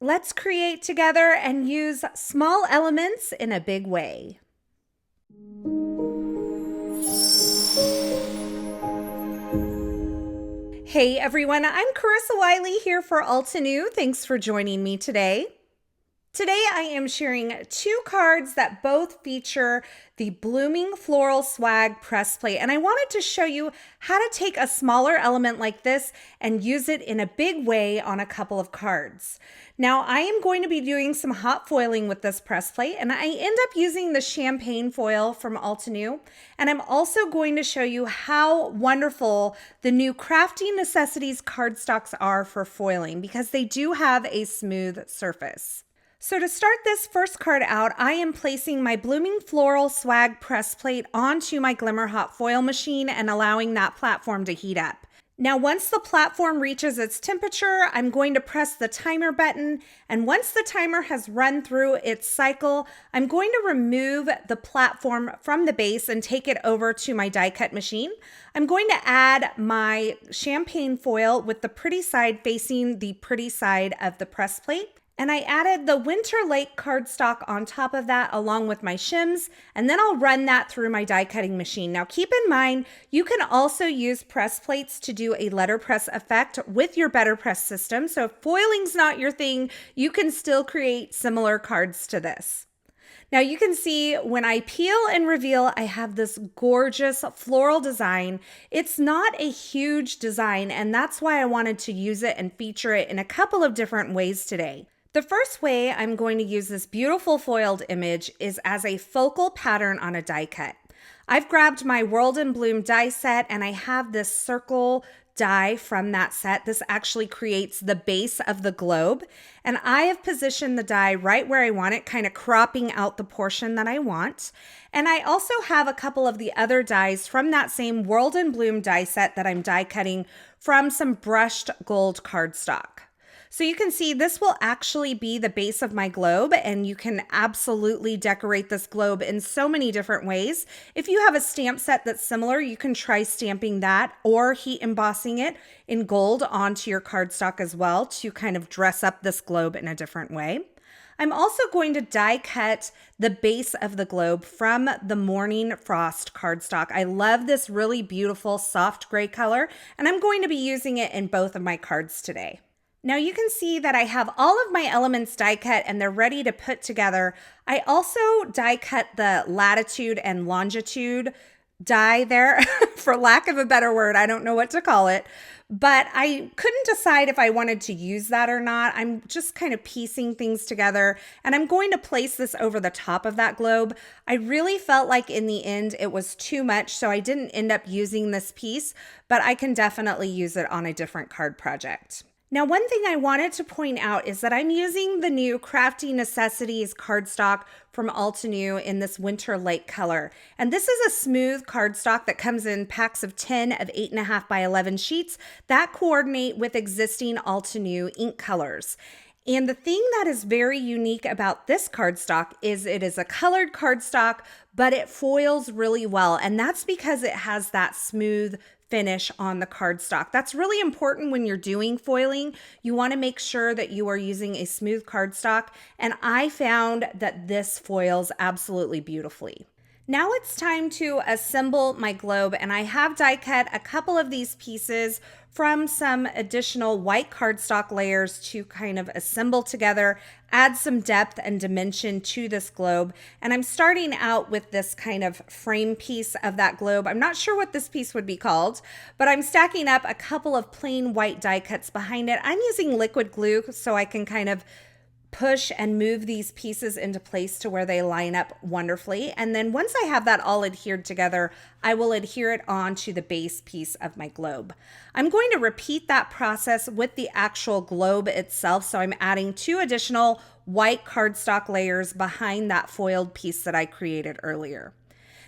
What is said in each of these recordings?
Let's create together and use small elements in a big way. Hey everyone, I'm Carissa Wiley here for Altenew. Thanks for joining me today. Today I am sharing 2 cards that both feature the Blooming Floral Swag press plate, and I wanted to show you how to take a smaller element like this and use it in a big way on a couple of cards. Now I am going to be doing some hot foiling with this press plate, and I end up using the champagne foil from Altenew, and I'm also going to show you how wonderful the new Crafty Necessities cardstocks are for foiling because they do have a smooth surface. So to start this first card out, I am placing my Blooming Floral Swag press plate onto my Glimmer Hot Foil machine and allowing that platform to heat up. Now, once the platform reaches its temperature, I'm going to press the timer button, and once the timer has run through its cycle, I'm going to remove the platform from the base and take it over to my die cut machine. I'm going to add my champagne foil with the pretty side facing the pretty side of the press plate. And I added the Winter Lake cardstock on top of that along with my shims, and then I'll run that through my die cutting machine. Now keep in mind, you can also use press plates to do a letterpress effect with your Better Press system. So if foiling's not your thing, you can still create similar cards to this. Now you can see when I peel and reveal, I have this gorgeous floral design. It's not a huge design, and that's why I wanted to use it and feature it in a couple of different ways today. The first way I'm going to use this beautiful foiled image is as a focal pattern on a die cut. I've grabbed my World in Bloom die set and I have this circle die from that set. This actually creates the base of the globe, and I have positioned the die right where I want it, kind of cropping out the portion that I want. And I also have a couple of the other dies from that same World in Bloom die set that I'm die cutting from some brushed gold cardstock. So you can see this will actually be the base of my globe, and you can absolutely decorate this globe in so many different ways. If you have a stamp set that's similar, you can try stamping that or heat embossing it in gold onto your cardstock as well to kind of dress up this globe in a different way. I'm also going to die cut the base of the globe from the Morning Frost cardstock. I love this really beautiful soft gray color, and I'm going to be using it in both of my cards today. Now you can see that I have all of my elements die cut and they're ready to put together. I also die cut the latitude and longitude die there, for lack of a better word. I don't know what to call it, but I couldn't decide if I wanted to use that or not. I'm just kind of piecing things together, and I'm going to place this over the top of that globe. I really felt like in the end it was too much, so I didn't end up using this piece, but I can definitely use it on a different card project. Now, one thing I wanted to point out is that I'm using the new Crafty Necessities cardstock from Altenew in this Winter Lake color. And this is a smooth cardstock that comes in packs of 10 of 8.5 by 11 sheets that coordinate with existing Altenew ink colors. And the thing that is very unique about this cardstock is it is a colored cardstock, but it foils really well. And that's because it has that smooth finish on the cardstock. That's really important when you're doing foiling. You want to make sure that you are using a smooth cardstock, and I found that this foils absolutely beautifully. Now it's time to assemble my globe, and I have die cut a couple of these pieces from some additional white cardstock layers to kind of assemble together, add some depth and dimension to this globe. And I'm starting out with this kind of frame piece of that globe. I'm not sure what this piece would be called, but I'm stacking up a couple of plain white die cuts behind it. I'm using liquid glue so I can kind of push and move these pieces into place to where they line up wonderfully. And then once I have that all adhered together, I will adhere it onto the base piece of my globe. I'm going to repeat that process with the actual globe itself. So I'm adding 2 additional white cardstock layers behind that foiled piece that I created earlier.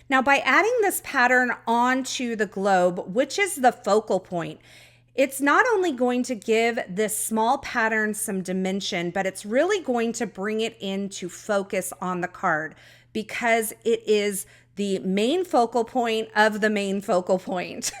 Now, by adding this pattern onto the globe, which is the focal point, it's not only going to give this small pattern some dimension, but it's really going to bring it into focus on the card because it is the main focal point of the main focal point.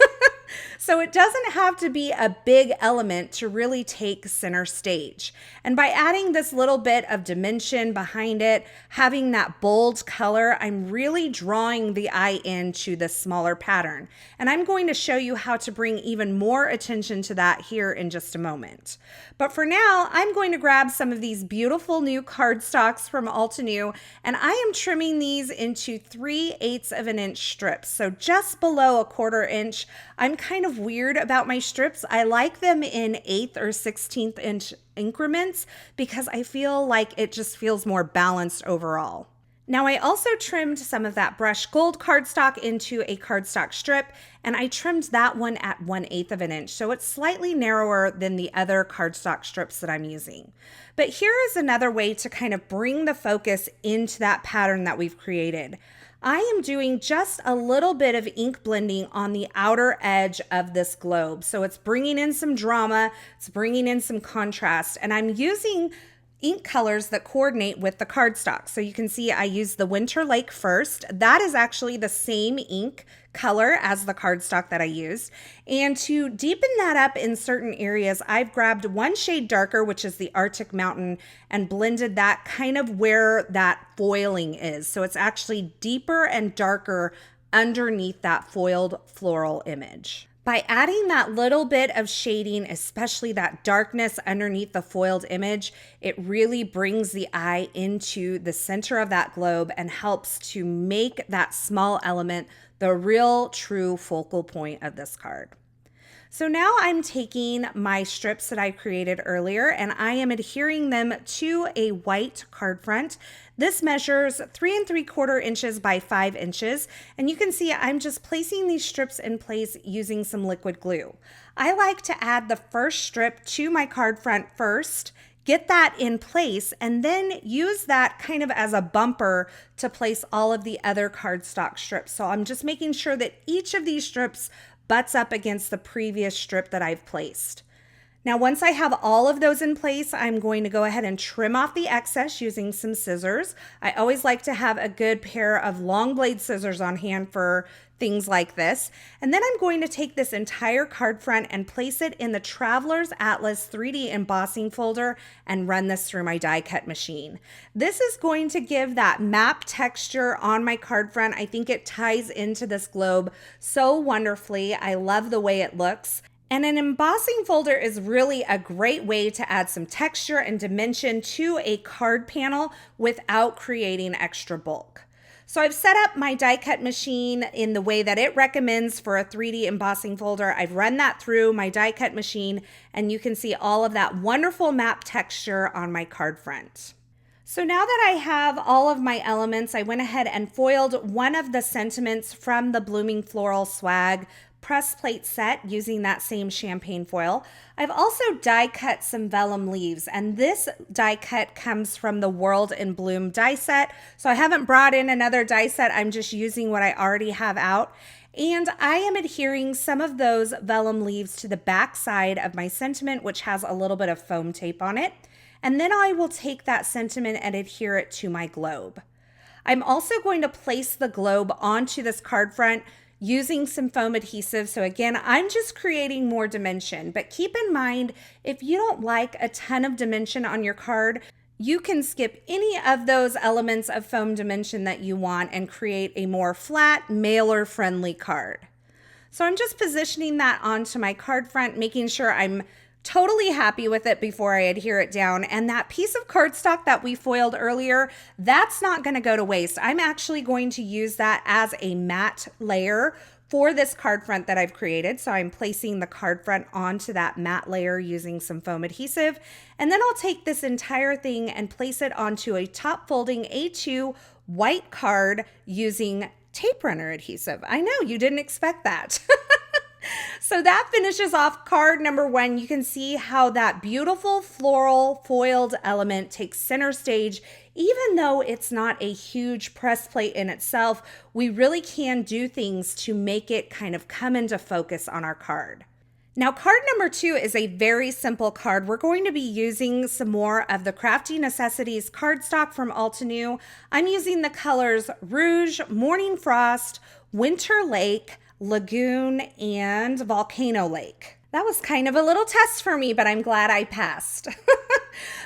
So it doesn't have to be a big element to really take center stage. And by adding this little bit of dimension behind it, having that bold color, I'm really drawing the eye into this smaller pattern. And I'm going to show you how to bring even more attention to that here in just a moment. But for now, I'm going to grab some of these beautiful new cardstocks from Altenew, and I am trimming these into 3/8 of an inch strips. So just below a 1/4 inch. I'm kind of weird about my strips. I like them in 1/8 or 1/16 inch increments because I feel like it just feels more balanced overall. Now I also trimmed some of that brushed gold cardstock into a cardstock strip, and I trimmed that one at 1/8 of an inch. So it's slightly narrower than the other cardstock strips that I'm using. But here is another way to kind of bring the focus into that pattern that we've created. I am doing just a little bit of ink blending on the outer edge of this globe. So it's bringing in some drama, it's bringing in some contrast, and I'm using ink colors that coordinate with the cardstock. So you can see I used the Winter Lake first. That is actually the same ink color as the cardstock that I used. And to deepen that up in certain areas, I've grabbed one shade darker, which is the Arctic Mountain, and blended that kind of where that foiling is. So it's actually deeper and darker underneath that foiled floral image. By adding that little bit of shading, especially that darkness underneath the foiled image, it really brings the eye into the center of that globe and helps to make that small element the real true focal point of this card. So now I'm taking my strips that I created earlier and I am adhering them to a white card front. This measures 3 3/4 inches by 5 inches. And you can see I'm just placing these strips in place using some liquid glue. I like to add the first strip to my card front first, get that in place, and then use that kind of as a bumper to place all of the other cardstock strips. So I'm just making sure that each of these strips butts up against the previous strip that I've placed. Now, once I have all of those in place, I'm going to go ahead and trim off the excess using some scissors. I always like to have a good pair of long blade scissors on hand for things like this. And then I'm going to take this entire card front and place it in the Traveler's Atlas 3D embossing folder and run this through my die cut machine. This is going to give that map texture on my card front. I think it ties into this globe so wonderfully. I love the way it looks. And an embossing folder is really a great way to add some texture and dimension to a card panel without creating extra bulk. So I've set up my die cut machine in the way that it recommends for a 3D embossing folder. I've run that through my die cut machine and you can see all of that wonderful map texture on my card front. So now that I have all of my elements, I went ahead and foiled one of the sentiments from the Blooming Floral Swag press plate set using that same champagne foil. I've also die cut some vellum leaves, and this die cut comes from the World in Bloom die set. So I haven't brought in another die set. I'm just using what I already have out. And I am adhering some of those vellum leaves to the back side of my sentiment, which has a little bit of foam tape on it. And then I will take that sentiment and adhere it to my globe. I'm also going to place the globe onto this card front using some foam adhesive. So again, I'm just creating more dimension, but keep in mind, if you don't like a ton of dimension on your card, you can skip any of those elements of foam dimension that you want and create a more flat, mailer-friendly card. So I'm just positioning that onto my card front, making sure I'm totally happy with it before I adhere it down. And that piece of cardstock that we foiled earlier, that's not going to go to waste. I'm actually going to use that as a matte layer for this card front that I've created. So I'm placing the card front onto that matte layer using some foam adhesive. And then I'll take this entire thing and place it onto a top folding A2 white card using tape runner adhesive. I know you didn't expect that. So that finishes off card number 1. You can see how that beautiful floral foiled element takes center stage. Even though it's not a huge press plate in itself, we really can do things to make it kind of come into focus on our card. Now, card number 2 is a very simple card. We're going to be using some more of the Crafty Necessities cardstock from Altenew. I'm using the colors Rouge, Morning Frost, Winter Lake, Lagoon, and Volcano Lake. That was kind of a little test for me, but I'm glad I passed.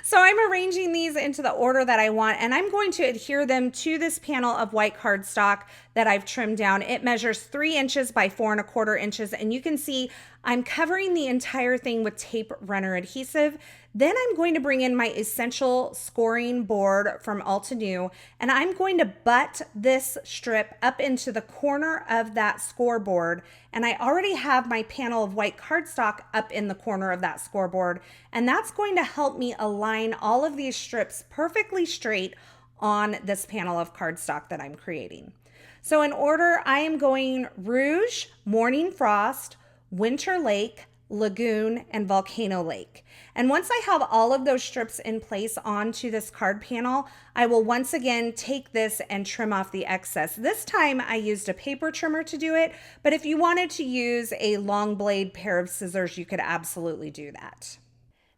So I'm arranging these into the order that I want, and I'm going to adhere them to this panel of white cardstock that I've trimmed down. It measures 3 inches by 4¼ inches, and you can see I'm covering the entire thing with tape runner adhesive. Then I'm going to bring in my Essential scoring board from Altenew, and I'm going to butt this strip up into the corner of that scoreboard. And I already have my panel of white cardstock up in the corner of that scoreboard, and that's going to help me align all of these strips perfectly straight on this panel of cardstock that I'm creating. So in order, I am going Rouge, Morning Frost, Winter Lake, Lagoon, and Volcano Lake. And once I have all of those strips in place onto this card panel, I will once again take this and trim off the excess. This time I used a paper trimmer to do it, but if you wanted to use a long blade pair of scissors, you could absolutely do that.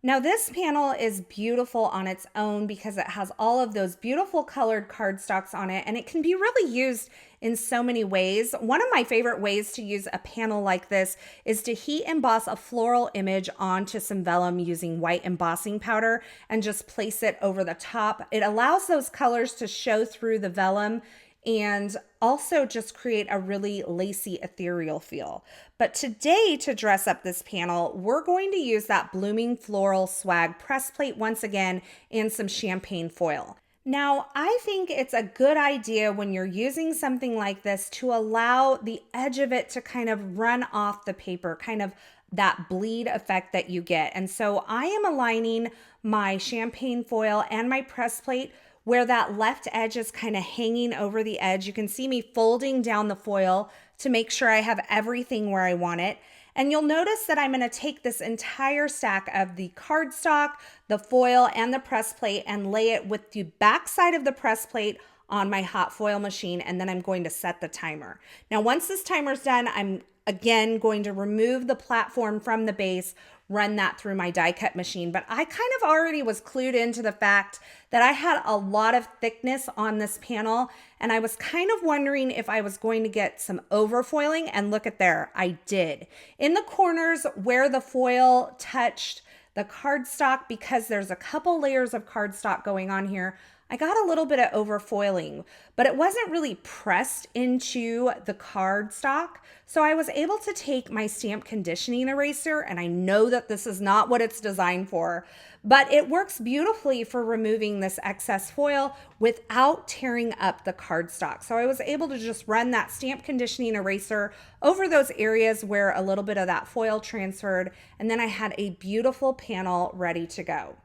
Now this panel is beautiful on its own because it has all of those beautiful colored cardstocks on it, and it can be really used in so many ways. One of my favorite ways to use a panel like this is to heat emboss a floral image onto some vellum using white embossing powder and just place it over the top. It allows those colors to show through the vellum and also just create a really lacy, ethereal feel. But today, to dress up this panel, we're going to use that Blooming Floral Swag press plate once again and some champagne foil. Now, I think it's a good idea when you're using something like this to allow the edge of it to kind of run off the paper, kind of that bleed effect that you get. And so I am aligning my champagne foil and my press plate where that left edge is kind of hanging over the edge. You can see me folding down the foil to make sure I have everything where I want it. And you'll notice that I'm going to take this entire stack of the cardstock, the foil, and the press plate and lay it with the back side of the press plate on my hot foil machine, and then I'm going to set the timer. Now, once this timer's done, I'm again going to remove the platform from the base, run that through my die cut machine. But I kind of already was clued into the fact that I had a lot of thickness on this panel, and I was kind of wondering if I was going to get some overfoiling, and look at there, I did. In the corners where the foil touched the cardstock, because there's a couple layers of cardstock going on here, I got a little bit of overfoiling, but it wasn't really pressed into the cardstock. So I was able to take my stamp conditioning eraser, and I know that this is not what it's designed for, but it works beautifully for removing this excess foil without tearing up the cardstock. So I was able to just run that stamp conditioning eraser over those areas where a little bit of that foil transferred, and then I had a beautiful panel ready to go.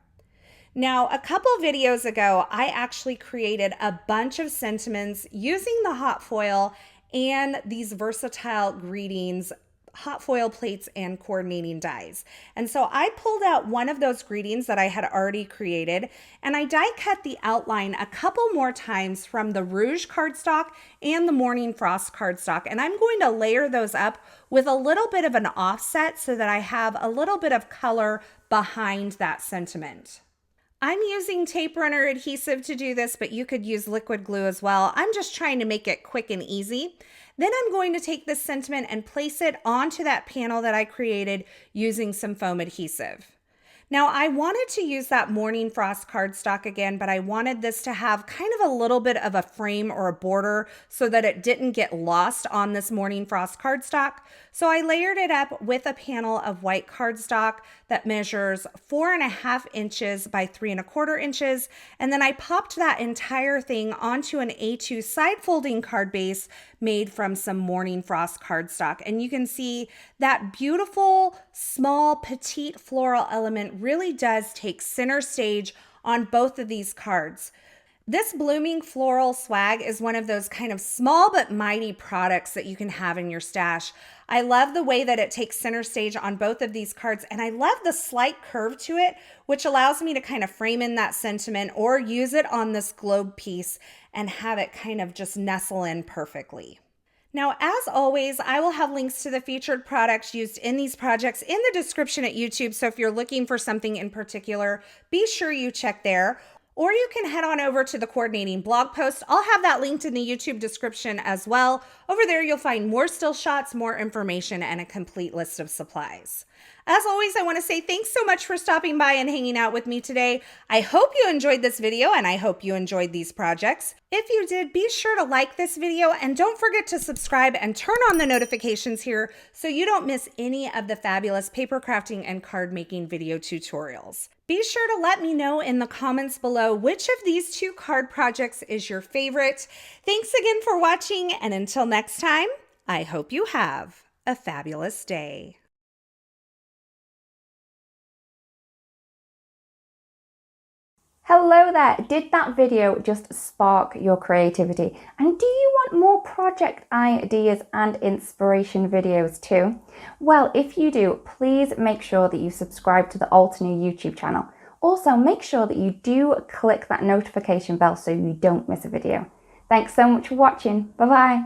Now, a couple videos ago, I actually created a bunch of sentiments using the hot foil and these versatile greetings, hot foil plates, and coordinating dies. And so I pulled out one of those greetings that I had already created, and I die cut the outline a couple more times from the Rouge cardstock and the Morning Frost cardstock. And I'm going to layer those up with a little bit of an offset so that I have a little bit of color behind that sentiment. I'm using tape runner adhesive to do this, but you could use liquid glue as well. I'm just trying to make it quick and easy. Then I'm going to take this sentiment and place it onto that panel that I created using some foam adhesive. Now, I wanted to use that Morning Frost cardstock again, but I wanted this to have kind of a little bit of a frame or a border so that it didn't get lost on this Morning Frost cardstock. So I layered it up with a panel of white cardstock that measures 4½ inches by 3¼ inches. And then I popped that entire thing onto an A2 side folding card base made from some Morning Frost cardstock. And you can see that beautiful, small, petite floral element really does take center stage on both of these cards. This Blooming Floral Swag is one of those kind of small but mighty products that you can have in your stash. I love the way that it takes center stage on both of these cards, and I love the slight curve to it, which allows me to kind of frame in that sentiment or use it on this globe piece and have it kind of just nestle in perfectly. Now, as always, I will have links to the featured products used in these projects in the description at YouTube, so if you're looking for something in particular, be sure you check there. Or you can head on over to the coordinating blog post. I'll have that linked in the YouTube description as well. Over there, you'll find more still shots, more information, and a complete list of supplies. As always, I want to say thanks so much for stopping by and hanging out with me today. I hope you enjoyed this video and I hope you enjoyed these projects. If you did, be sure to like this video and don't forget to subscribe and turn on the notifications here so you don't miss any of the fabulous paper crafting and card making video tutorials. Be sure to let me know in the comments below which of these 2 card projects is your favorite. Thanks again for watching, and until next time, I hope you have a fabulous day. Hello there! Did that video just spark your creativity? And do you want more project ideas and inspiration videos too? Well, if you do, please make sure that you subscribe to the Altenew YouTube channel. Also, make sure that you do click that notification bell so you don't miss a video. Thanks so much for watching. Bye bye!